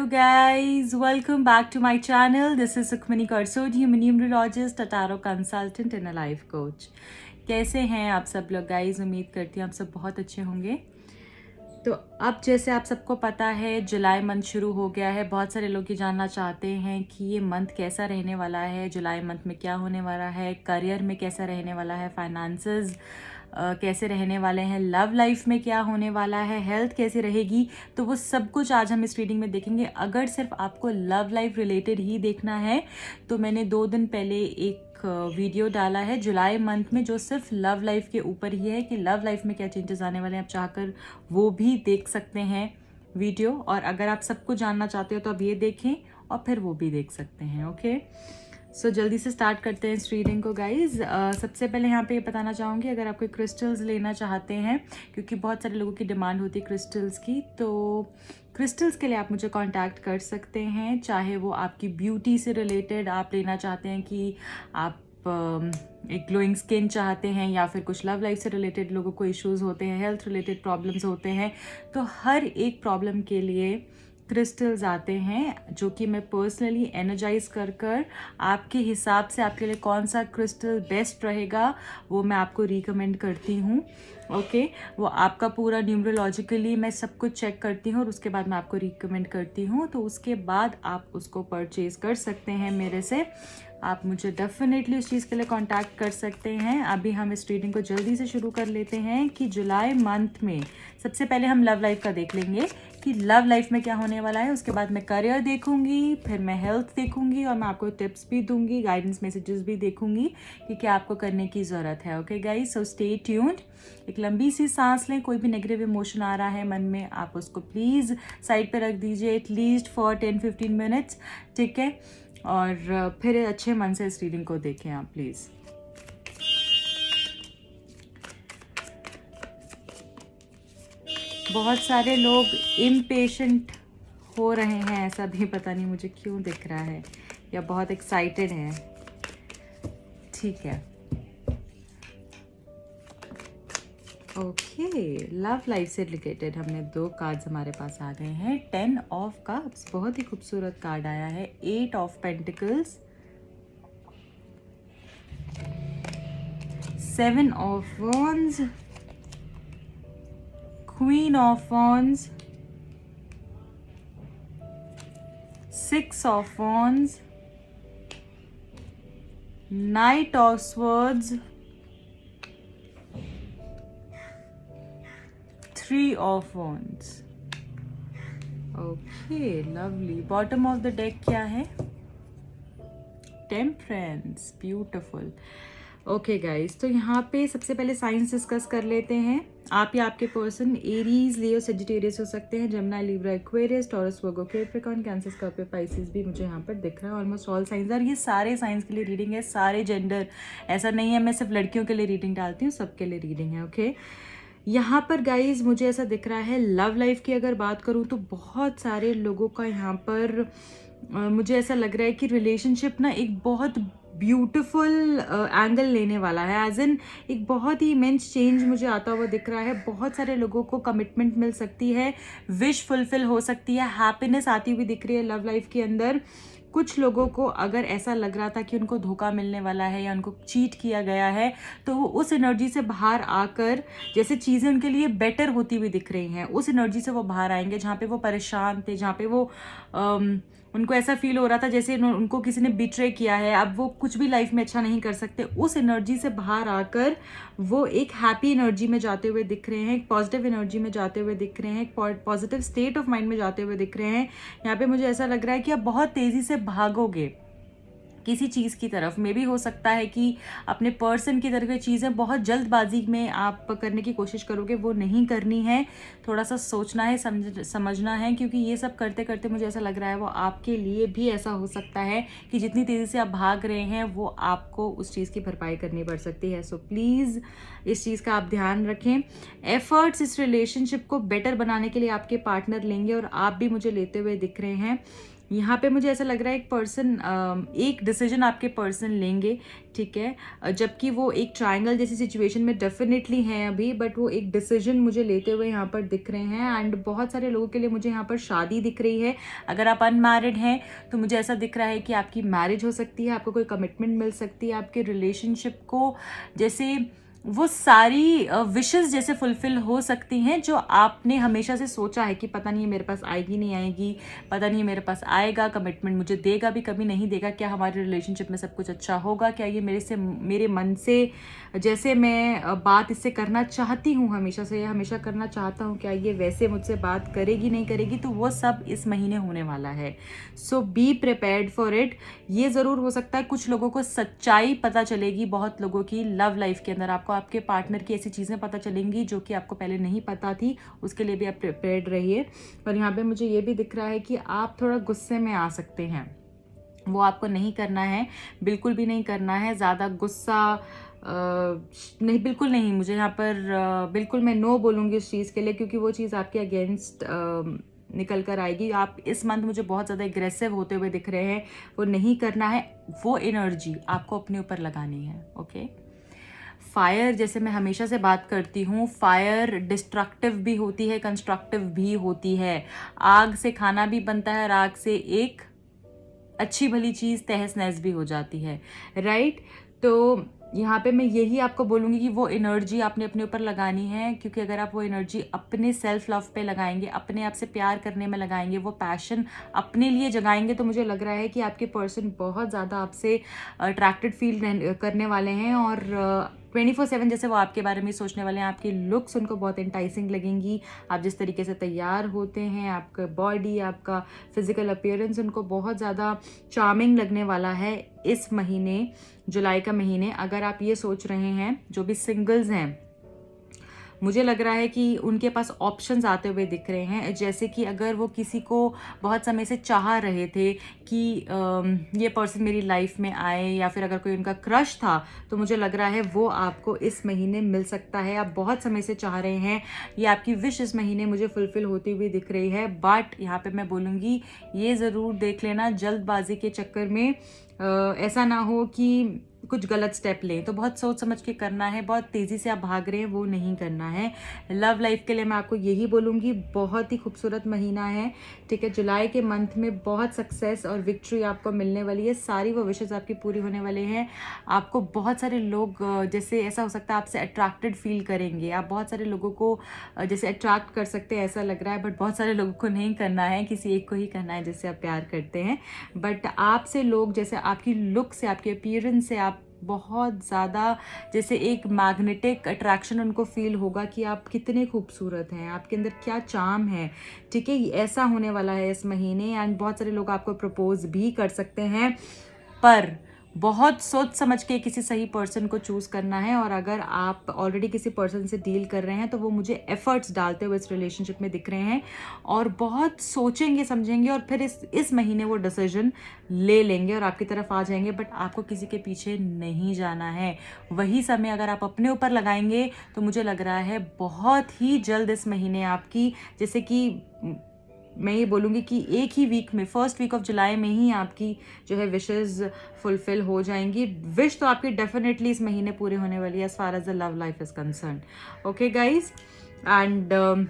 Hello guys, welcome back to my channel. This is Sukhmani Karsod, human numerologist, a tarot consultant and a life coach. कैसे हैं आप सब लोग guys? उम्मीद करती हूँ आप सब बहुत अच्छे होंगे। तो अब जैसे आप सबको पता है जुलाई मंथ शुरू हो गया है। बहुत सारे लोग ये जानना चाहते हैं कि ये मंथ कैसा रहने वाला है, जुलाई मंथ में क्या होने वाला है, करियर में कैसा रहने वाला है, फाइनेंसेस कैसे रहने वाले हैं, लव लाइफ में क्या होने वाला है, हेल्थ कैसी रहेगी। तो वो सब कुछ आज हम इस रीडिंग में देखेंगे। अगर सिर्फ आपको लव लाइफ रिलेटेड ही देखना है तो मैंने 2 दिन पहले एक वीडियो डाला है जुलाई मंथ में जो सिर्फ लव लाइफ के ऊपर ही है कि लव लाइफ में क्या चेंजेस आने वाले हैं। आप चाहकर वो भी देख सकते हैं वीडियो, और अगर आप सब कुछ जानना चाहते हो तो आप ये देखें और फिर वो भी देख सकते हैं। ओके, सो जल्दी से स्टार्ट करते हैं इस रीडिंग को गाइज। सबसे पहले यहाँ पे ये बताना चाहूँगी, अगर आप कोई क्रिस्टल्स लेना चाहते हैं, क्योंकि बहुत सारे लोगों की डिमांड होती है क्रिस्टल्स की, तो क्रिस्टल्स के लिए आप मुझे कांटेक्ट कर सकते हैं। चाहे वो आपकी ब्यूटी से रिलेटेड आप लेना चाहते हैं कि आप एक ग्लोइंग स्किन चाहते हैं, या फिर कुछ लव लाइफ से रिलेटेड लोगों को इश्यूज़ होते हैं, हेल्थ रिलेटेड प्रॉब्लम्स होते हैं, तो हर एक प्रॉब्लम के लिए क्रिस्टल्स आते हैं जो कि मैं पर्सनली एनर्जाइज कर कर आपके हिसाब से आपके लिए कौन सा क्रिस्टल बेस्ट रहेगा वो मैं आपको रिकमेंड करती हूँ। ओके, वो आपका पूरा न्यूमरोलॉजिकली मैं सब कुछ चेक करती हूँ और उसके बाद मैं आपको रिकमेंड करती हूँ। तो उसके बाद आप उसको परचेज़ कर सकते हैं मेरे से। आप मुझे डेफिनेटली उस चीज़ के लिए कांटेक्ट कर सकते हैं। अभी हम इस रीडिंग को जल्दी से शुरू कर लेते हैं कि जुलाई मंथ में सबसे पहले हम लव लाइफ का देख लेंगे कि लव लाइफ में क्या होने वाला है। उसके बाद मैं करियर देखूंगी, फिर मैं हेल्थ देखूंगी और मैं आपको टिप्स भी दूंगी, गाइडेंस मैसेजेस भी देखूंगी कि क्या आपको करने की ज़रूरत है। Okay guys, so stay tuned. एक लंबी सी सांस लें। कोई भी नेगेटिव इमोशन आ रहा है मन में, आप उसको प्लीज़ साइड पे रख दीजिए एटलीस्ट फॉर 10-15 मिनट्स, ठीक है? और फिर अच्छे मन से इस रीडिंग को देखें आप प्लीज़। बहुत सारे लोग इम्पेशेंट हो रहे हैं, ऐसा भी पता नहीं मुझे क्यों दिख रहा है, या बहुत एक्साइटेड हैं। ठीक है, ओके, लव लाइफ से रिलेटेड हमने 2 कार्ड्स हमारे पास आ गए हैं। 10 ऑफ कप्स, बहुत ही खूबसूरत कार्ड आया है। 8 of pentacles, 7 of wands, Queen of Wands, 6 of Wands, Knight of Swords, 3 of Wands. Okay, lovely. Bottom of the deck क्या है? Temperance, beautiful. ओके गाइज, तो यहाँ पे सबसे पहले साइंस डिस्कस कर लेते हैं। आप या आपके पर्सन एरीज, लियो, सेजिटेरियस हो सकते हैं, जमुनाई, लिब्रा, एक्वेरियस, टॉरस, वर्गो, कैप्रिकॉर्न, कैंसर, स्कॉर्पियो, पाइसेस भी मुझे यहाँ पर दिख रहा है। ऑलमोस्ट ऑल साइंस, और ये सारे साइंस के लिए रीडिंग है, सारे जेंडर, ऐसा नहीं है मैं सिर्फ लड़कियों के लिए रीडिंग डालती हूँ, सबके लिए रीडिंग है। ओके, यहाँ पर गाइज मुझे ऐसा दिख रहा है लव लाइफ की अगर बात करूँ तो बहुत सारे लोगों का यहाँ पर मुझे ऐसा लग रहा है कि रिलेशनशिप ना एक बहुत ब्यूटीफुल एंगल लेने वाला है, एज इन एक बहुत ही इमेंस चेंज मुझे आता हुआ दिख रहा है। बहुत सारे लोगों को कमिटमेंट मिल सकती है, विश फुलफिल हो सकती है, हैप्पीनेस आती हुई दिख रही है लव लाइफ के अंदर। कुछ लोगों को अगर ऐसा लग रहा था कि उनको धोखा मिलने वाला है या उनको चीट किया गया है, तो वो उस एनर्जी से बाहर आकर जैसे चीज़ें उनके लिए बेटर होती हुई दिख रही हैं, उस एनर्जी से वो बाहर आएंगे। जहाँ पे वो परेशान थे, जहाँ पे वो उनको ऐसा फील हो रहा था जैसे उनको किसी ने बिट्रे किया है, अब वो कुछ भी लाइफ में अच्छा नहीं कर सकते, उस एनर्जी से बाहर आकर वो एक हैप्पी एनर्जी में जाते हुए दिख रहे हैं, एक पॉजिटिव एनर्जी में जाते हुए दिख रहे हैं, एक पॉजिटिव स्टेट ऑफ माइंड में जाते हुए दिख रहे हैं। यहाँ पे मुझे ऐसा लग रहा है कि आप बहुत तेज़ी से भागोगे किसी चीज़ की तरफ। में भी हो सकता है कि अपने पर्सन की तरफ चीज़ें बहुत जल्दबाजी में आप करने की कोशिश करोगे, वो नहीं करनी है, थोड़ा सा सोचना है, समझना है, क्योंकि ये सब करते करते मुझे ऐसा लग रहा है वो आपके लिए भी ऐसा हो सकता है कि जितनी तेज़ी से आप भाग रहे हैं वो आपको उस चीज़ की भरपाई करनी पड़ सकती है। सो प्लीज़ इस चीज़ का आप ध्यान रखें। एफर्ट्स इस रिलेशनशिप को बेटर बनाने के लिए आपके पार्टनर लेंगे और आप भी मुझे लेते हुए दिख रहे हैं। यहाँ पे मुझे ऐसा लग रहा है एक डिसीजन आपके पर्सन लेंगे, ठीक है, जबकि वो एक ट्रायंगल जैसी सिचुएशन में डेफिनेटली हैं अभी, बट वो एक डिसीजन मुझे लेते हुए यहाँ पर दिख रहे हैं। एंड बहुत सारे लोगों के लिए मुझे यहाँ पर शादी दिख रही है। अगर आप अनमैरिड हैं तो मुझे ऐसा दिख रहा है कि आपकी मैरिज हो सकती है, आपको कोई कमिटमेंट मिल सकती है, आपके रिलेशनशिप को जैसे वो सारी विशेस जैसे फुलफिल हो सकती हैं जो आपने हमेशा से सोचा है कि पता नहीं मेरे पास आएगी नहीं आएगी, पता नहीं मेरे पास आएगा, कमिटमेंट मुझे देगा भी कभी नहीं देगा, क्या हमारे रिलेशनशिप में सब कुछ अच्छा होगा, क्या ये मेरे मन से जैसे मैं बात इससे करना चाहती हूँ, हमेशा करना चाहता हूँ, क्या ये वैसे मुझसे बात करेगी नहीं करेगी। तो वो सब इस महीने होने वाला है। सो बी प्रिपेयर्ड फॉर इट। ये ज़रूर हो सकता है कुछ लोगों को सच्चाई पता चलेगी, बहुत लोगों की लव लाइफ के अंदर आपको आपके पार्टनर की ऐसी चीज़ें पता चलेंगी जो कि आपको पहले नहीं पता थी, उसके लिए भी आप प्रिपेयर्ड रहिए। और यहाँ पे मुझे ये भी दिख रहा है कि आप थोड़ा गुस्से में आ सकते हैं, वो आपको नहीं करना है, बिल्कुल भी नहीं करना है। ज़्यादा गुस्सा नहीं, बिल्कुल नहीं। मुझे यहाँ पर बिल्कुल मैं नो बोलूँगी उस चीज़ के लिए, क्योंकि वो चीज़ आपके अगेंस्ट निकल कर आएगी। आप इस मंथ मुझे बहुत ज़्यादा एग्रेसिव होते हुए दिख रहे हैं, वो नहीं करना है। वो एनर्जी आपको अपने ऊपर लगानी है। ओके, फायर, जैसे मैं हमेशा से बात करती हूँ, फायर डिस्ट्रक्टिव भी होती है, कंस्ट्रक्टिव भी होती है। आग से खाना भी बनता है और आग से एक अच्छी भली चीज़ तहस नहस भी हो जाती है, राइट। तो यहाँ पे मैं यही आपको बोलूँगी कि वो एनर्जी आपने अपने ऊपर लगानी है, क्योंकि अगर आप वो एनर्जी अपने सेल्फ लव पे लगाएंगे, अपने आप से प्यार करने में लगाएंगे, वो पैशन अपने लिए जगाएंगे, तो मुझे लग रहा है कि आपके पर्सन बहुत ज़्यादा आपसे अट्रैक्टेड फील करने वाले हैं। और 24/7 जैसे वो आपके बारे में सोचने वाले हैं। आपकी लुक्स उनको बहुत इंटाइसिंग लगेंगी, आप जिस तरीके से तैयार होते हैं, आपका बॉडी, आपका फिजिकल अपीयरेंस उनको बहुत ज़्यादा चार्मिंग लगने वाला है इस महीने, जुलाई का महीने। अगर आप ये सोच रहे हैं, जो भी सिंगल्स हैं, मुझे लग रहा है कि उनके पास ऑप्शंस आते हुए दिख रहे हैं। जैसे कि अगर वो किसी को बहुत समय से चाह रहे थे कि ये पर्सन मेरी लाइफ में आए, या फिर अगर कोई उनका क्रश था, तो मुझे लग रहा है वो आपको इस महीने मिल सकता है। आप बहुत समय से चाह रहे हैं, ये आपकी विश इस महीने मुझे फुलफिल होती हुई दिख रही है। बट यहाँ पे मैं बोलूँगी, ये ज़रूर देख लेना जल्दबाजी के चक्कर में ऐसा ना हो कि कुछ गलत स्टेप लें। तो बहुत सोच समझ के करना है, बहुत तेज़ी से आप भाग रहे हैं वो नहीं करना है। लव लाइफ के लिए मैं आपको यही बोलूँगी, बहुत ही खूबसूरत महीना है, ठीक है। जुलाई के मंथ में बहुत सक्सेस और विक्ट्री आपको मिलने वाली है, सारी वो विशेज़ आपकी पूरी होने वाले हैं। आपको बहुत सारे लोग जैसे ऐसा हो सकता है आपसे अट्रैक्टेड फील करेंगे, आप बहुत सारे लोगों को जैसे अट्रैक्ट कर सकते हैं ऐसा लग रहा है, बट बहुत सारे लोगों को नहीं करना है, किसी एक को ही करना है जिससे आप प्यार करते हैं। बट आपसे लोग जैसे आपकी लुक से, आपके अपीयरेंस से आप बहुत ज़्यादा जैसे एक मैग्नेटिक अट्रैक्शन उनको फील होगा कि आप कितने खूबसूरत हैं, आपके अंदर क्या चार्म है, ठीक है। ऐसा होने वाला है इस महीने। एंड बहुत सारे लोग आपको प्रपोज भी कर सकते हैं, पर बहुत सोच समझ के किसी सही पर्सन को चूज़ करना है। और अगर आप ऑलरेडी किसी पर्सन से डील कर रहे हैं, तो वो मुझे एफर्ट्स डालते हुए इस रिलेशनशिप में दिख रहे हैं, और बहुत सोचेंगे समझेंगे, और फिर इस महीने वो डिसीजन ले लेंगे और आपकी तरफ आ जाएंगे। बट आपको किसी के पीछे नहीं जाना है। वही समय अगर आप अपने ऊपर लगाएंगे, तो मुझे लग रहा है बहुत ही जल्द इस महीने आपकी, जैसे कि मैं ये बोलूँगी कि एक ही वीक में, फर्स्ट वीक ऑफ जुलाई में ही आपकी जो है विशेस फुलफिल हो जाएंगी। विश तो आपकी डेफिनेटली इस महीने पूरी होने वाली है, as far as the love life is concern. Okay guys, and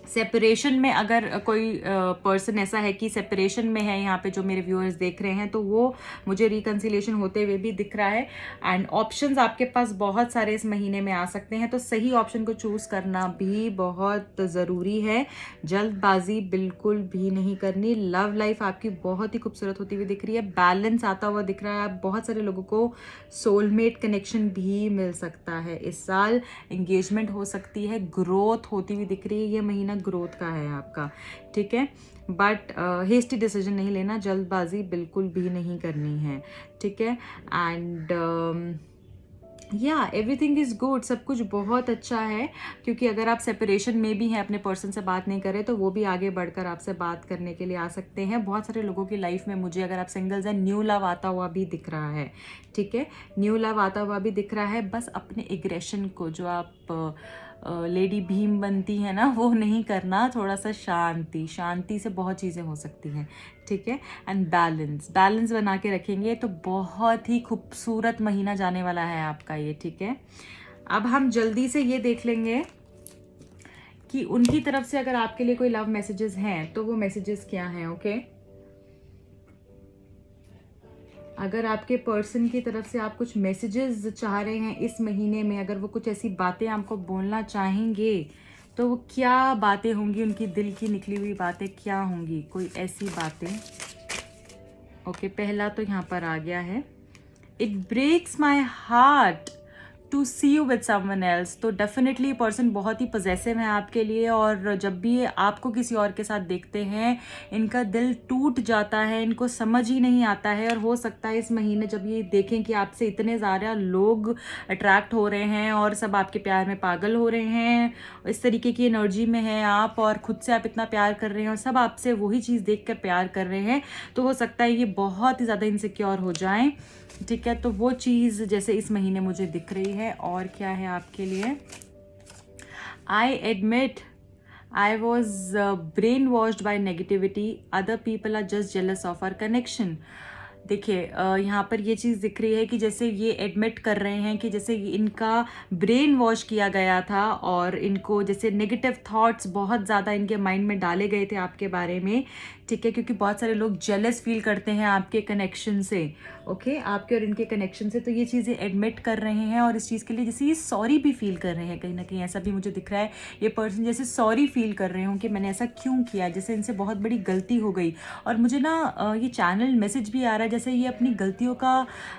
separation में अगर कोई पर्सन ऐसा है कि सेपरेशन में है, यहाँ पे जो मेरे व्यूअर्स देख रहे हैं, तो वो मुझे रिकन्सिलिएशन होते हुए भी दिख रहा है। एंड ऑप्शंस आपके पास बहुत सारे इस महीने में आ सकते हैं, तो सही ऑप्शन को चूज़ करना भी बहुत ज़रूरी है। जल्दबाजी बिल्कुल भी नहीं करनी। लव लाइफ आपकी बहुत ही खूबसूरत होती हुई दिख रही है, बैलेंस आता हुआ दिख रहा है। आप बहुत सारे लोगों को सोलमेट कनेक्शन भी मिल सकता है इस साल, एंगेजमेंट हो सकती है, ग्रोथ होती हुई दिख रही है। ये महीना ग्रोथ का है आपका, ठीक है। बट हेस्टी डिसीजन नहीं लेना, जल्दबाजी बिल्कुल भी नहीं करनी है, ठीक है। एंड या एवरीथिंग इज़ गुड, सब कुछ बहुत अच्छा है। क्योंकि अगर आप सेपरेशन में भी हैं, अपने पर्सन से बात नहीं करें, तो वो भी आगे बढ़कर आपसे बात करने के लिए आ सकते हैं। बहुत सारे लोगों की लाइफ में मुझे, अगर आप सिंगल्स हैं, न्यू लव आता हुआ भी दिख रहा है, ठीक है। न्यू लव आता हुआ भी दिख रहा है। बस अपने एग्रेशन को, जो आप लेडी भीम बनती है ना, वो नहीं करना। थोड़ा सा शांति, शांति से बहुत चीज़ें हो सकती हैं, ठीक है। एंड बैलेंस, बैलेंस बना के रखेंगे तो बहुत ही खूबसूरत महीना जाने वाला है आपका ये, ठीक है। अब हम जल्दी से ये देख लेंगे कि उनकी तरफ से अगर आपके लिए कोई लव मैसेजेस हैं तो वो मैसेजेस क्या हैं, ओके। अगर आपके पर्सन की तरफ से आप कुछ मैसेजेस चाह रहे हैं इस महीने में, अगर वो कुछ ऐसी बातें आपको बोलना चाहेंगे तो वो क्या बातें होंगी, उनकी दिल की निकली हुई बातें क्या होंगी, कोई ऐसी बातें, ओके। पहला तो यहाँ पर आ गया है, it breaks my heart to see you with someone else. तो डेफिनेटली पर्सन बहुत ही पॉजेसिव है आपके लिए, और जब भी ये आपको किसी और के साथ देखते हैं इनका दिल टूट जाता है, इनको समझ ही नहीं आता है। और हो सकता है इस महीने जब ये देखें कि आपसे इतने ज़्यादा लोग अट्रैक्ट हो रहे हैं और सब आपके प्यार में पागल हो रहे हैं, इस तरीके की एनर्जी में हैं आप, और खुद से आप इतना प्यार कर रहे हैं और सब आपसे वही चीज़ देख कर प्यार कर रहे हैं, तो हो सकता है ये बहुत ही ज़्यादा इनसिक्योर हो जाएं, ठीक है। तो वो चीज़ जैसे इस महीने मुझे दिख रही है। और क्या है आपके लिए, I admit I was brainwashed by negativity, other people are just jealous of our connection. देखिए यहाँ पर ये चीज़ दिख रही है कि जैसे ये एडमिट कर रहे हैं कि जैसे इनका ब्रेन वॉश किया गया था और इनको जैसे नेगेटिव थॉट्स बहुत ज़्यादा इनके माइंड में डाले गए थे आपके बारे में, ठीक है। क्योंकि बहुत सारे लोग जेलस फील करते हैं आपके कनेक्शन से, ओके, आपके और इनके कनेक्शन से। तो ये चीज़ें एडमिट कर रहे हैं और इस चीज़ के लिए जैसे ये सॉरी भी फील कर रहे हैं, कहीं ना कहीं ऐसा भी मुझे दिख रहा है। ये पर्सन जैसे सॉरी फील कर रहे हों कि मैंने ऐसा क्यों किया, जैसे इनसे बहुत बड़ी गलती हो गई। और मुझे ना ये चैनल मैसेज भी आ रहा है जैसे ये अपनी गलतियों का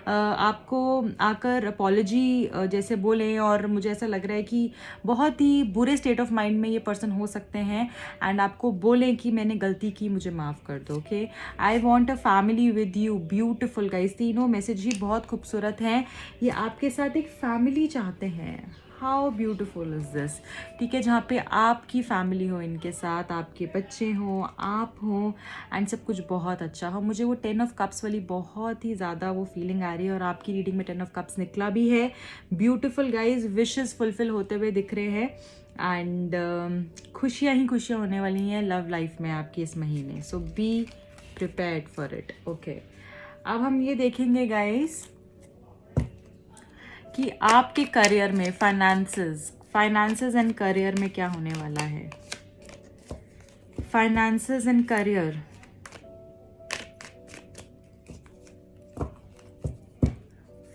आपको आकर अपॉलॉजी जैसे बोलें, और मुझे ऐसा लग रहा है कि बहुत ही बुरे स्टेट ऑफ माइंड में ये पर्सन हो सकते हैं एंड आपको बोलें कि मैंने गलती की, मुझे माफ़ कर दो, okay. I want a family with you, beautiful guys, तीनों मैसेज ही बहुत खूबसूरत हैं। ये आपके साथ एक फैमिली चाहते हैं, हाउ ब्यूटिफुल इज़ दिस, ठीक है। जहाँ पे आपकी फैमिली हो, इनके साथ आपके बच्चे हों, आप हों, एंड सब कुछ बहुत अच्छा हो। मुझे वो 10 ऑफ कप्स वाली बहुत ही ज़्यादा वो फीलिंग आ रही है और आपकी रीडिंग में 10 ऑफ कप्स निकला भी है। ब्यूटिफुल गाइज, विशेस फुलफिल होते हुए दिख रहे हैं एंड खुशियाँ ही खुशियाँ होने वाली हैं लव लाइफ में आपकी इस महीने। So be prepared for it, okay. अब हम ये देखेंगे गाइज कि आपके करियर में फाइनेंसेस एंड करियर में क्या होने वाला है। Finances and career,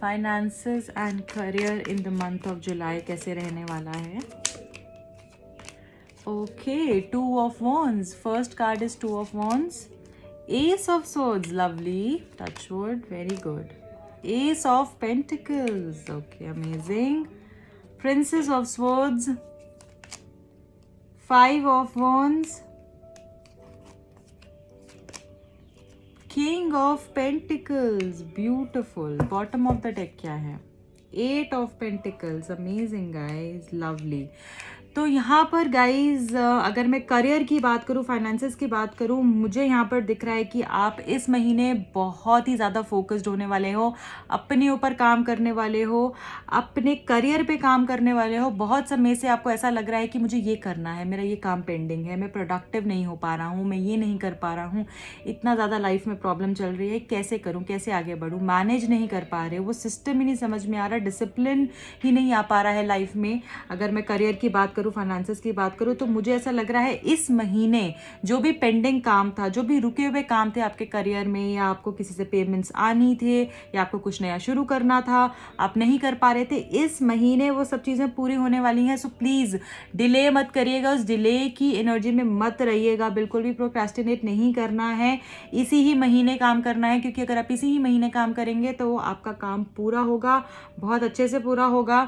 finances and career in the month of जुलाई कैसे रहने वाला है। Okay, 2 of wands, first card is 2 of wands, S of swords, lovely, touch wood, very good, Ace of Pentacles, okay, amazing, Princess of Swords, 5 of Wands, King of Pentacles, beautiful, bottom of the deck क्या है, 8 of Pentacles, amazing guys, lovely। तो यहाँ पर guys अगर मैं career की बात करूँ, फाइनेंसेस की बात करूँ, मुझे यहाँ पर दिख रहा है कि आप इस महीने बहुत ही ज़्यादा फोकस्ड होने वाले हो, अपने ऊपर काम करने वाले हो, अपने करियर पे काम करने वाले हो। बहुत समय से आपको ऐसा लग रहा है कि मुझे ये करना है, मेरा ये काम पेंडिंग है, मैं प्रोडक्टिव नहीं हो पा रहा हूँ, मैं ये नहीं कर पा रहा हूँ, इतना ज़्यादा लाइफ में प्रॉब्लम चल रही है, कैसे करूँ, कैसे आगे बढ़ूँ, मैनेज नहीं कर पा रहे, वो सिस्टम ही नहीं समझ में आ रहा, डिसिप्लिन ही नहीं आ पा रहा है लाइफ में। अगर मैं करियर की बात करूँ, फाइनेंसेस की बात करूँ, तो मुझे ऐसा लग रहा है इस महीने जो भी पेंडिंग काम था, जो भी रुके हुए काम थे आपके करियर में, या आपको किसी से पेमेंट्स आनी थे, या आपको कुछ नया शुरू करना था, आप नहीं कर पा रहे थे, इस महीने वो सब चीज़ें पूरी होने वाली हैं। सो प्लीज़ डिले मत करिएगा, उस डिले की एनर्जी में मत रहिएगा, बिल्कुल भी प्रोक्रेस्टिनेट नहीं करना है, इसी ही महीने काम करना है, क्योंकि अगर आप इसी ही महीने काम करेंगे तो आपका काम पूरा होगा, बहुत अच्छे से पूरा होगा।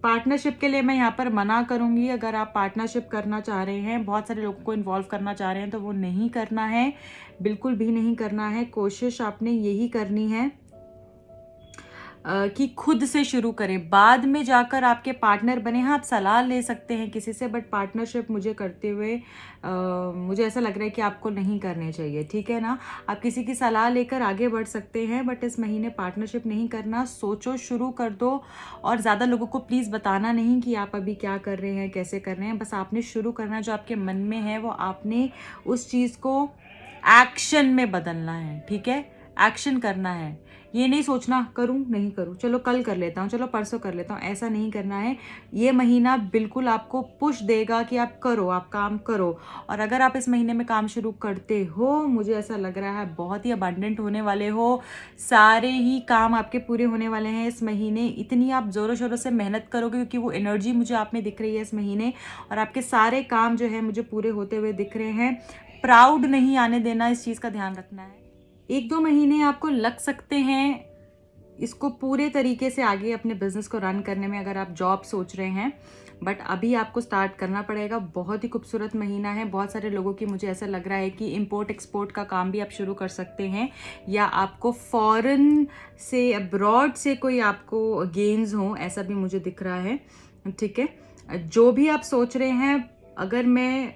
पार्टनरशिप के लिए मैं यहाँ पर मना करूँगी। अगर आप पार्टनरशिप करना चाह रहे हैं, बहुत सारे लोगों को इन्वॉल्व करना चाह रहे हैं, तो वो नहीं करना है, बिल्कुल भी नहीं करना है। कोशिश आपने यही करनी है कि खुद से शुरू करें, बाद में जाकर आपके पार्टनर बने। हाँ, आप सलाह ले सकते हैं किसी से, बट पार्टनरशिप मुझे करते हुए मुझे ऐसा लग रहा है कि आपको नहीं करने चाहिए, ठीक है ना। आप किसी की सलाह लेकर आगे बढ़ सकते हैं, बट इस महीने पार्टनरशिप नहीं करना। सोचो, शुरू कर दो, और ज़्यादा लोगों को प्लीज़ बताना नहीं कि आप अभी क्या कर रहे हैं, कैसे कर रहे हैं। बस आपने शुरू करना, जो आपके मन में है वो आपने उस चीज़ को एक्शन में बदलना है, ठीक है। एक्शन करना है, ये नहीं सोचना करूं नहीं करूं, चलो कल कर लेता हूं, चलो परसों कर लेता हूं, ऐसा नहीं करना है। ये महीना बिल्कुल आपको पुश देगा कि आप करो, आप काम करो। और अगर आप इस महीने में काम शुरू करते हो, मुझे ऐसा लग रहा है बहुत ही अबंडेंट होने वाले हो, सारे ही काम आपके पूरे होने वाले हैं इस महीने। इतनी आप ज़ोरों शोरों से मेहनत करोगे, क्योंकि वो एनर्जी मुझे आप में दिख रही है इस महीने, और आपके सारे काम जो है मुझे पूरे होते हुए दिख रहे हैं। प्राउड नहीं आने देना, इस चीज़ का ध्यान रखना है। 1-2 महीने आपको लग सकते हैं इसको पूरे तरीके से आगे अपने बिजनेस को रन करने में, अगर आप जॉब सोच रहे हैं, बट अभी आपको स्टार्ट करना पड़ेगा। बहुत ही खूबसूरत महीना है। बहुत सारे लोगों की मुझे ऐसा लग रहा है कि इंपोर्ट एक्सपोर्ट का काम भी आप शुरू कर सकते हैं, या आपको फॉरेन से, अब्रॉड से कोई आपको गेन्स हो, ऐसा भी मुझे दिख रहा है, ठीक है। जो भी आप सोच रहे हैं, अगर मैं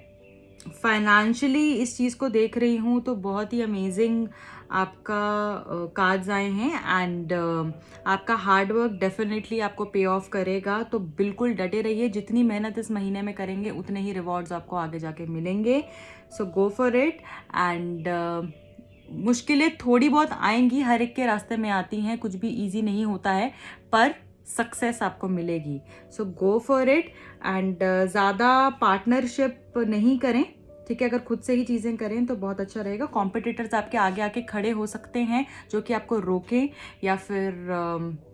फाइनेंशियली इस चीज़ को देख रही हूँ तो बहुत ही अमेजिंग आपका कार्ड्स आए हैं, एंड आपका हार्ड वर्क डेफिनेटली आपको पे ऑफ करेगा। तो बिल्कुल डटे रहिए, जितनी मेहनत इस महीने में करेंगे उतने ही रिवॉर्ड्स आपको आगे जाके मिलेंगे। सो गो फॉर इट। एंड मुश्किलें थोड़ी बहुत आएंगी, हर एक के रास्ते में आती हैं, कुछ भी ईजी नहीं होता है, पर सक्सेस आपको मिलेगी। सो गो फॉर इट। एंड ज़्यादा पार्टनरशिप नहीं करें, ठीक है। अगर खुद से ही चीज़ें करें तो बहुत अच्छा रहेगा। कॉम्पिटिटर्स आपके आगे आके खड़े हो सकते हैं जो कि आपको रोकें, या फिर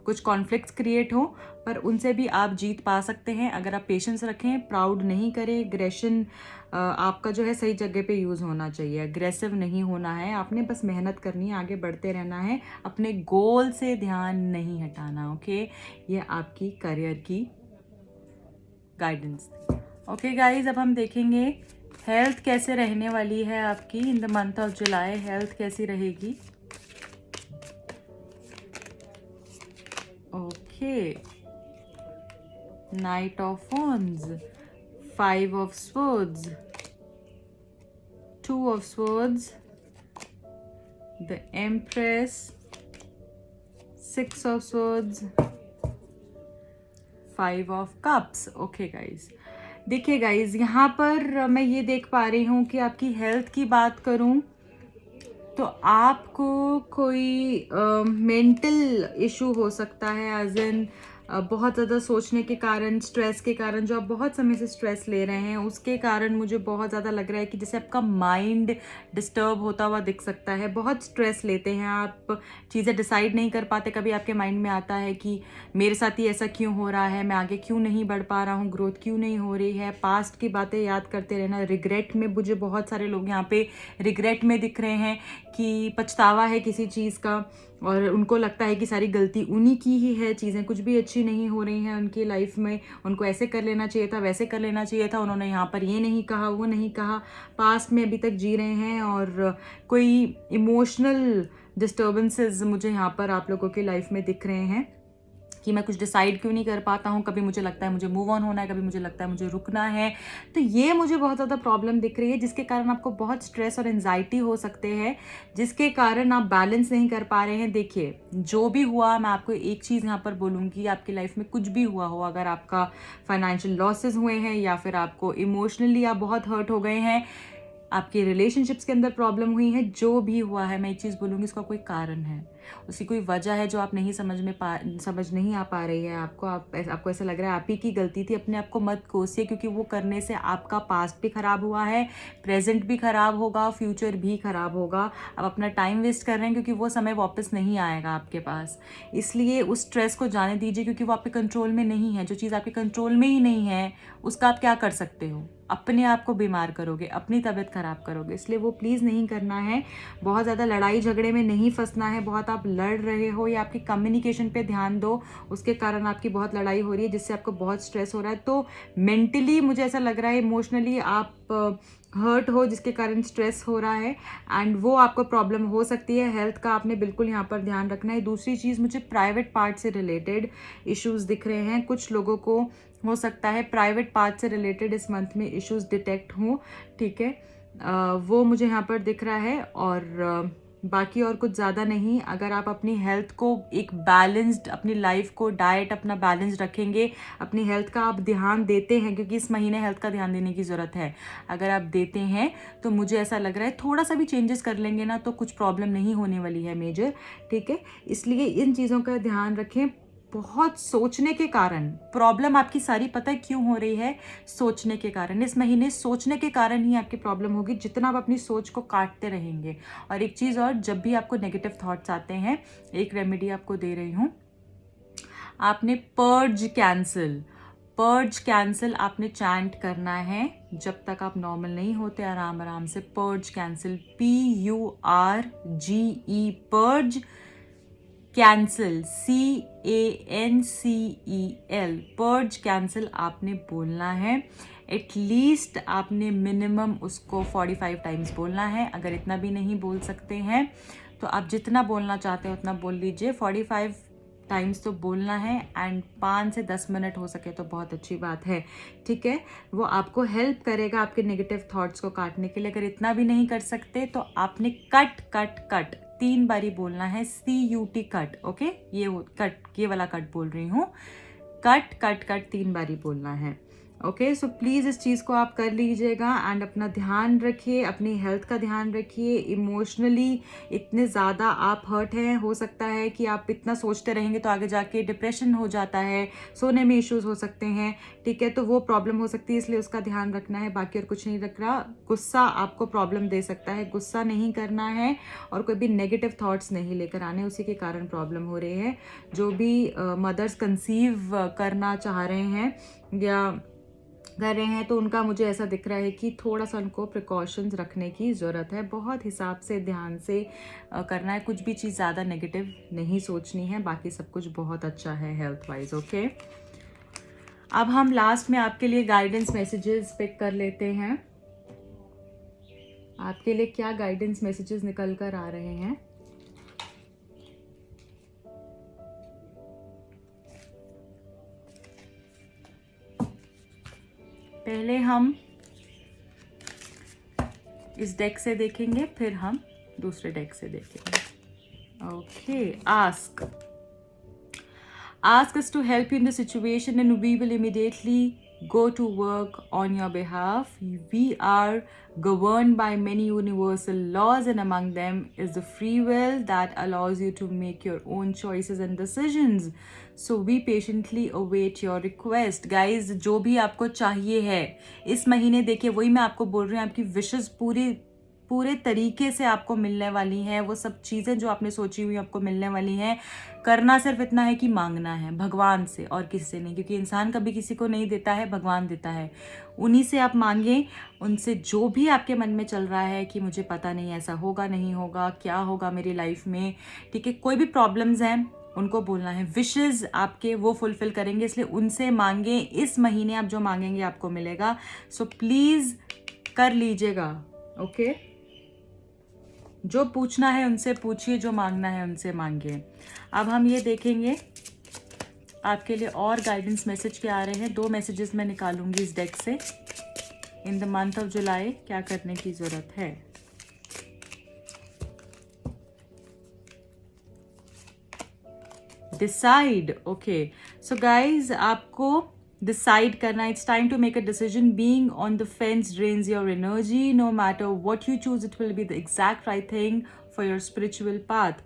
कुछ कॉन्फ्लिक्ट्स क्रिएट हो, पर उनसे भी आप जीत पा सकते हैं अगर आप पेशेंस रखें, प्राउड नहीं करें। एग्रेशन आपका जो है सही जगह पे यूज़ होना चाहिए, अग्रेसिव नहीं होना है। आपने बस मेहनत करनी है, आगे बढ़ते रहना है, अपने गोल से ध्यान नहीं हटाना, ओके। ये आपकी करियर की गाइडेंस थी। ओके गाइज, अब हम देखेंगे हेल्थ कैसे रहने वाली है आपकी इन the month of July. Health कैसी रहेगी? Okay, night of wands, 5 of swords, 2 of swords, the empress, 6 of swords, 5 of cups। Okay guys, देखिए गाइज, यहाँ पर मैं ये देख पा रही हूँ कि आपकी हेल्थ की बात करूँ तो आपको कोई मेंटल इशू हो सकता है, एज इन बहुत ज़्यादा सोचने के कारण, स्ट्रेस के कारण, जो आप बहुत समय से स्ट्रेस ले रहे हैं उसके कारण मुझे बहुत ज़्यादा लग रहा है कि जैसे आपका माइंड डिस्टर्ब होता हुआ दिख सकता है। बहुत स्ट्रेस लेते हैं आप, चीज़ें डिसाइड नहीं कर पाते। कभी आपके माइंड में आता है कि मेरे साथ ही ऐसा क्यों हो रहा है, मैं आगे क्यों नहीं बढ़ पा रहा हूँ, ग्रोथ क्यों नहीं हो रही है। पास्ट की बातें याद करते रहना, रिग्रेट में, मुझे बहुत सारे लोग यहाँ पे रिग्रेट में दिख रहे हैं कि पछतावा है किसी चीज़ का, और उनको लगता है कि सारी गलती उन्हीं की ही है, चीज़ें कुछ भी अच्छी नहीं हो रही हैं उनकी लाइफ में, उनको ऐसे कर लेना चाहिए था, वैसे कर लेना चाहिए था, उन्होंने यहाँ पर ये नहीं कहा, वो नहीं कहा। पास्ट में अभी तक जी रहे हैं, और कोई इमोशनल डिस्टर्बेंसेस मुझे यहाँ पर आप लोगों की लाइफ में दिख रहे हैं कि मैं कुछ डिसाइड क्यों नहीं कर पाता हूँ। कभी मुझे लगता है मुझे मूव ऑन होना है, कभी मुझे लगता है मुझे रुकना है। तो ये मुझे बहुत ज़्यादा प्रॉब्लम दिख रही है, जिसके कारण आपको बहुत स्ट्रेस और एंजाइटी हो सकते हैं, जिसके कारण आप बैलेंस नहीं कर पा रहे हैं। देखिए, जो भी हुआ, मैं आपको एक चीज़ यहाँ पर बोलूँगी, आपकी लाइफ में कुछ भी हुआ हो, अगर आपका फाइनेंशियल लॉसेस हुए हैं, या फिर आपको इमोशनली आप बहुत हर्ट हो गए हैं, आपके रिलेशनशिप्स के अंदर प्रॉब्लम हुई है, जो भी हुआ है, मैं एक चीज़ बोलूँगी, उसका कोई कारण है, उसकी कोई वजह है जो आप नहीं समझ नहीं आ पा रही है आपको ऐसा लग रहा है आप ही की गलती थी। अपने आप को मत कोसिए, क्योंकि वो करने से आपका पास्ट भी ख़राब हुआ है, प्रेजेंट भी ख़राब होगा, फ्यूचर भी ख़राब होगा। आप अपना टाइम वेस्ट कर रहे हैं, क्योंकि वो समय वापस नहीं आएगा आपके पास। इसलिए उस स्ट्रेस को जाने दीजिए, क्योंकि वो आपके कंट्रोल में नहीं है। जो चीज़ आपके कंट्रोल में ही नहीं है, उसका आप क्या कर सकते हो? अपने आप को बीमार करोगे, अपनी तबीयत ख़राब करोगे, इसलिए वो प्लीज़ नहीं करना है। बहुत ज़्यादा लड़ाई झगड़े में नहीं फंसना है। बहुत आप लड़ रहे हो या आपकी कम्युनिकेशन पे ध्यान दो, उसके कारण आपकी बहुत लड़ाई हो रही है जिससे आपको बहुत स्ट्रेस हो रहा है। तो मेंटली मुझे ऐसा लग रहा है, इमोशनली आप हर्ट हो जिसके कारण स्ट्रेस हो रहा है, एंड वो आपको प्रॉब्लम हो सकती है। हेल्थ का आपने बिल्कुल यहाँ पर ध्यान रखना है। दूसरी चीज़, मुझे प्राइवेट पार्ट से रिलेटेड इश्यूज़ दिख रहे हैं। कुछ लोगों को हो सकता है प्राइवेट पार्ट से रिलेटेड इस मंथ में इश्यूज़ डिटेक्ट हों, ठीक है। वो मुझे यहाँ पर दिख रहा है, और बाकी और कुछ ज़्यादा नहीं। अगर आप अपनी हेल्थ को एक बैलेंस्ड, अपनी लाइफ को, डाइट अपना बैलेंस रखेंगे, अपनी हेल्थ का आप ध्यान देते हैं, क्योंकि इस महीने हेल्थ का ध्यान देने की ज़रूरत है, अगर आप देते हैं तो मुझे ऐसा लग रहा है थोड़ा सा भी चेंजेस कर लेंगे ना तो कुछ प्रॉब्लम नहीं होने वाली है मेजर, ठीक है। इसलिए इन चीज़ों का ध्यान रखें। बहुत सोचने के कारण प्रॉब्लम आपकी सारी, पता है क्यों हो रही है? सोचने के कारण। इस महीने सोचने के कारण ही आपकी प्रॉब्लम होगी, जितना आप अपनी सोच को काटते रहेंगे। और एक चीज़ और, जब भी आपको नेगेटिव थॉट्स आते हैं, एक रेमेडी आपको दे रही हूँ, आपने पर्ज कैंसिल आपने चैंट करना है जब तक आप नॉर्मल नहीं होते। आराम आराम से purge cancel, PURGE, purge cancel, CANCEL, purge cancel आपने बोलना है। एटलीस्ट आपने मिनिमम उसको 45 टाइम्स बोलना है। अगर इतना भी नहीं बोल सकते हैं तो आप जितना बोलना चाहते हो उतना बोल लीजिए। 45 टाइम्स तो बोलना है, एंड 5 से 10 मिनट हो सके तो बहुत अच्छी बात है, ठीक है। वो आपको हेल्प करेगा आपके नेगेटिव थॉट्स को काटने के लिए। अगर इतना भी नहीं कर सकते तो आपने कट कट कट 3 बारी बोलना है, CUT, कट, ओके। कट, ये वाला कट बोल रही हूँ, कट कट कट 3 बारी बोलना है, ओके। सो प्लीज़ इस चीज़ को आप कर लीजिएगा, एंड अपना ध्यान रखिए, अपनी हेल्थ का ध्यान रखिए। इमोशनली इतने ज़्यादा आप हर्ट हैं, हो सकता है कि आप इतना सोचते रहेंगे तो आगे जाके डिप्रेशन हो जाता है, सोने में इश्यूज़ हो सकते हैं, ठीक है। तो वो प्रॉब्लम हो सकती है, इसलिए उसका ध्यान रखना है, बाकी और कुछ नहीं रख रहा। गुस्सा आपको प्रॉब्लम दे सकता है, गुस्सा नहीं करना है, और कोई भी नेगेटिव थॉट्स नहीं लेकर आने, उसी के कारण प्रॉब्लम हो रही है। जो भी मदर्स कंसीव करना चाह रहे हैं या कर रहे हैं, तो उनका मुझे ऐसा दिख रहा है कि थोड़ा सा उनको प्रिकॉशंस रखने की ज़रूरत है। बहुत हिसाब से, ध्यान से करना है। कुछ भी चीज़ ज़्यादा नेगेटिव नहीं सोचनी है, बाकी सब कुछ बहुत अच्छा है हेल्थ वाइज, ओके। अब हम लास्ट में आपके लिए गाइडेंस मैसेजेस पिक कर लेते हैं। आपके लिए क्या गाइडेंस मैसेजेस निकल कर आ रहे हैं? पहले हम इस डेक से देखेंगे, फिर हम दूसरे डेक से देखेंगे, okay. ask us to help you in the situation, and we will immediately go to work on your behalf. We are governed by many universal laws, and among them is the free will that allows you to make your own choices and decisions. So we patiently await your request. Guys, जो भी आपको चाहिए है इस महीने, देखिए वही मैं आपको बोल रही हूँ, आपकी विशेस पूरे तरीके से आपको मिलने वाली हैं। वो सब चीज़ें जो आपने सोची हुई आपको मिलने वाली हैं। करना सिर्फ इतना है कि मांगना है भगवान से, और किसी से नहीं, क्योंकि इंसान कभी किसी को नहीं देता है, भगवान देता है। उन्हीं से आप मांगें, उनसे जो भी आपके मन में चल रहा है कि मुझे पता नहीं ऐसा होगा नहीं होगा, क्या होगा मेरी लाइफ में, ठीक है। कोई भी प्रॉब्लम्स हैं उनको बोलना है, विशेज़ आपके वो फुलफिल करेंगे, इसलिए उनसे मांगें। इस महीने आप जो मांगेंगे आपको मिलेगा। सो प्लीज़ कर लीजिएगा, ओके। जो पूछना है उनसे पूछिए, जो मांगना है उनसे मांगिए। अब हम ये देखेंगे आपके लिए और गाइडेंस मैसेज क्या आ रहे हैं। 2 मैसेजेस मैं निकालूंगी इस डेक से। In the month of July क्या करने की ज़रूरत है। Decide, okay. सो गाइज, आपको डिसाइड करना, it's time to make a decision. Being on the fence drains your energy. No matter what you choose, it will be the exact right thing for your spiritual path.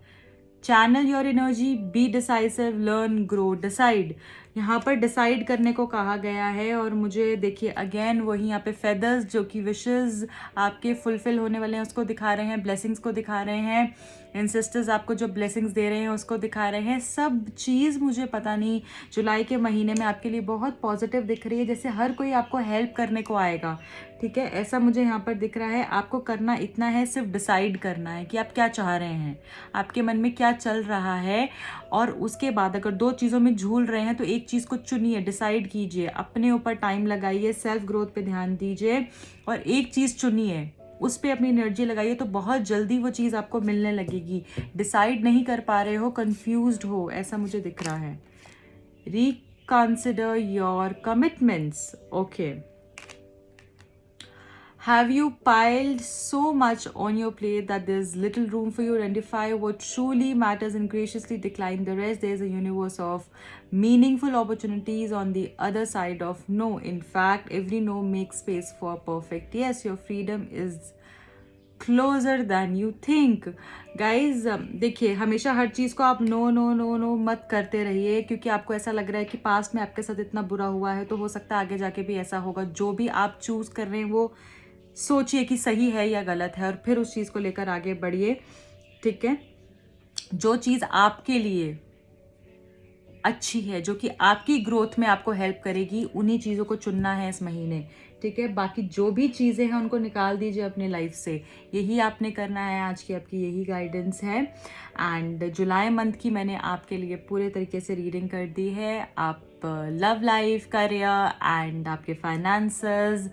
Channel your energy, be decisive, learn, grow, decide. यहाँ पर decide करने को कहा गया है। और मुझे देखिए अगेन वही यहाँ पे फेदर्स जो कि विशेस आपके फुलफिल होने वाले हैं उसको दिखा रहे हैं, ब्लेसिंग्स को दिखा रहे हैं, एंसेस्टर्स आपको जो ब्लेसिंग्स दे रहे हैं उसको दिखा रहे हैं। सब चीज़ मुझे पता नहीं जुलाई के महीने में आपके लिए बहुत पॉजिटिव दिख रही है, जैसे हर कोई आपको हेल्प करने को आएगा। ठीक है, ऐसा मुझे यहाँ पर दिख रहा है। आपको करना इतना है, सिर्फ डिसाइड करना है कि आप क्या चाह रहे हैं, आपके मन में क्या चल रहा है। और उसके बाद अगर दो चीज़ों में झूल रहे हैं तो एक चीज़ को चुनिए, डिसाइड कीजिए, अपने ऊपर टाइम लगाइए, सेल्फ ग्रोथ पे ध्यान दीजिए और एक चीज़ चुनिए, उस पर अपनी एनर्जी लगाइए तो बहुत जल्दी वो चीज़ आपको मिलने लगेगी। डिसाइड नहीं कर पा रहे हो, कंफ्यूज्ड हो, ऐसा मुझे दिख रहा है। Reconsider your commitments. Okay, have you piled so much on your plate that there's little room for you to identify what truly matters and graciously decline the rest? There's a universe of meaningful opportunities on the other side of no. In fact, every no makes space for perfect yes. Your freedom is closer than you think. Guys देखिए, हमेशा हर चीज़ को आप no no no no मत करते रहिए, क्योंकि आपको ऐसा लग रहा है कि पास्ट में आपके साथ इतना बुरा हुआ है तो हो सकता है आगे जाके भी ऐसा होगा। जो भी आप चूज़ कर रहे हैं वो सोचिए कि सही है या गलत है और फिर उस चीज़ को लेकर आगे बढ़िए। ठीक है, जो चीज़ आपके लिए अच्छी है, जो कि आपकी ग्रोथ में आपको हेल्प करेगी, उन्हीं चीज़ों को चुनना है इस महीने। ठीक है, बाकी जो भी चीज़ें हैं उनको निकाल दीजिए अपने लाइफ से, यही आपने करना है। आज की आपकी यही गाइडेंस है। एंड जुलाई मंथ की मैंने आपके लिए पूरे तरीके से रीडिंग कर दी है। आप लव लाइफ, करियर एंड आपके फाइनेंसेस,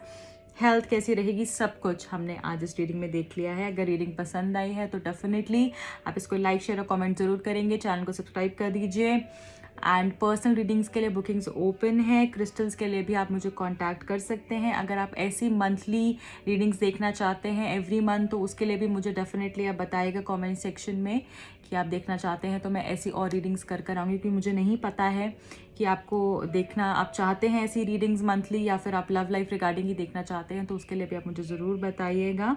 हेल्थ कैसी रहेगी, सब कुछ हमने आज इस रीडिंग में देख लिया है। अगर रीडिंग पसंद आई है तो डेफिनेटली आप इसको लाइक, शेयर और कमेंट ज़रूर करेंगे। चैनल को सब्सक्राइब कर दीजिए। एंड पर्सनल रीडिंग्स के लिए बुकिंग्स ओपन है। क्रिस्टल्स के लिए भी आप मुझे कांटेक्ट कर सकते हैं। अगर आप ऐसी मंथली रीडिंग्स देखना चाहते हैं एवरी मंथ, तो उसके लिए भी मुझे डेफिनेटली आप बताइएगा कमेंट सेक्शन में कि आप देखना चाहते हैं, तो मैं ऐसी और रीडिंग्स कर कर आऊँगी। क्योंकि मुझे नहीं पता है कि आपको देखना, आप चाहते हैं ऐसी रीडिंग्स मंथली या फिर आप लव लाइफ रिगार्डिंग ही देखना चाहते हैं, तो उसके लिए भी आप मुझे ज़रूर बताइएगा।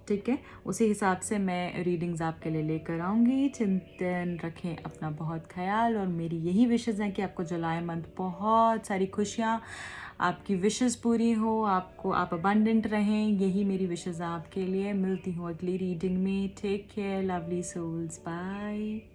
ठीक है, उसी हिसाब से मैं रीडिंग्स आपके लिए लेकर आऊँगी। चिंतन रखें अपना बहुत ख्याल, और मेरी यही विशेज़ हैं कि आपको जुलाई मंथ बहुत सारी खुशियाँ, आपकी विशेज़ पूरी हो, आप अबंडेंट रहें, यही मेरी विशेज़ हैं आपके लिए। मिलती हूँ अगली रीडिंग में। Take care lovely souls, bye.